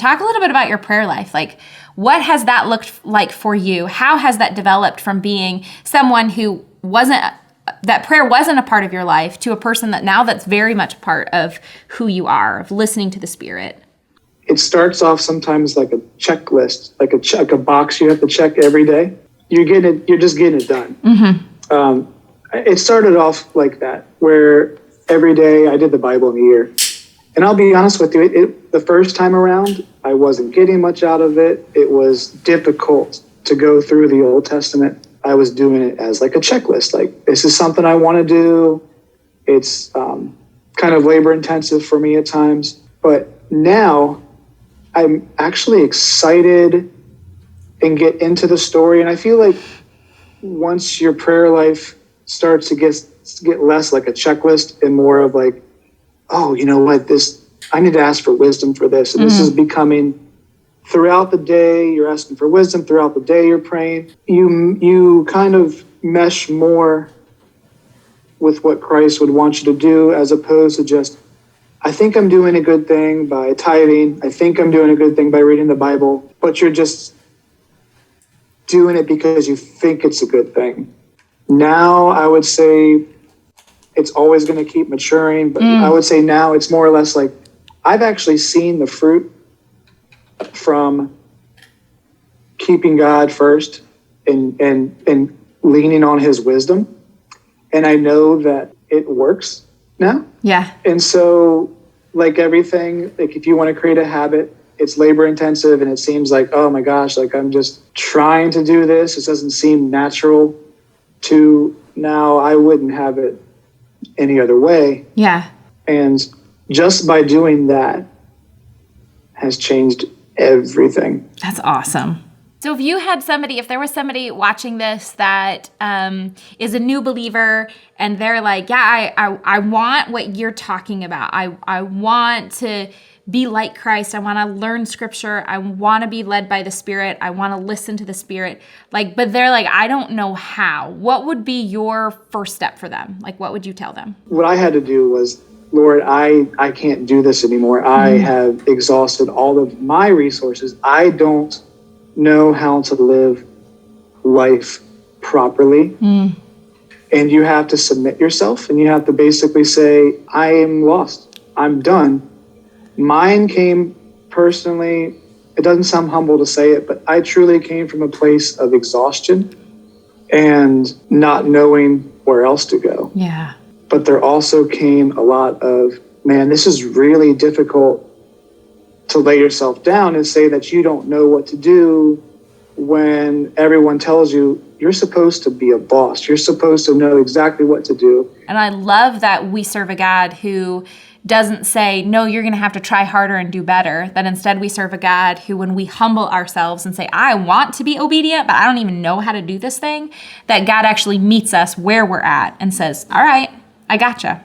talk a little bit about your prayer life. Like, what has that looked like for you? How has that developed from being someone who that prayer wasn't a part of your life to a person that's very much a part of who you are, of listening to the Spirit? It starts off sometimes like a checklist, like a box you have to check every day. You're just getting it done. Mm-hmm. It started off like that, where every day I did the Bible in a year. And I'll be honest with you, the first time around, I wasn't getting much out of it. It was difficult to go through the Old Testament. I was doing it as like a checklist, like this is something I want to do. It's kind of labor intensive for me at times. But now I'm actually excited and get into the story. And I feel like once your prayer life starts to get less like a checklist and more of like, oh, you know what, I need to ask for wisdom for this. And this is becoming throughout the day, you're asking for wisdom. Throughout the day, you're praying. You kind of mesh more with what Christ would want you to do, as opposed to just, I think I'm doing a good thing by tithing. I think I'm doing a good thing by reading the Bible. But you're just doing it because you think it's a good thing. Now, I would say it's always going to keep maturing. But I would say now it's more or less like I've actually seen the fruit from keeping God first and leaning on his wisdom. And I know that it works now. Yeah. And so like everything, like if you want to create a habit, it's labor intensive and it seems like, oh my gosh, like I'm just trying to do this. It doesn't seem natural to now. I wouldn't have it any other way. Yeah. And just by doing that has changed everything. That's awesome. So if there was somebody watching this that is a new believer and they're like, yeah, I want what you're talking about. I want to be like Christ. I want to learn scripture. I want to be led by the Spirit. I want to listen to the Spirit. But they're like, I don't know how. What would be your first step for them? Like, what would you tell them? What I had to do was, Lord, I can't do this anymore. I have exhausted all of my resources. I don't know how to live life properly. And you have to submit yourself and you have to basically say, I am lost. I'm done. Mine came personally, it doesn't sound humble to say it, but I truly came from a place of exhaustion and not knowing where else to go. Yeah. But there also came a lot of, man, this is really difficult to lay yourself down and say that you don't know what to do when everyone tells you you're supposed to be a boss. You're supposed to know exactly what to do. And I love that we serve a God who doesn't say, no, you're going to have to try harder and do better. That instead we serve a God who, when we humble ourselves and say, I want to be obedient, but I don't even know how to do this thing, that God actually meets us where we're at and says, all right, I gotcha.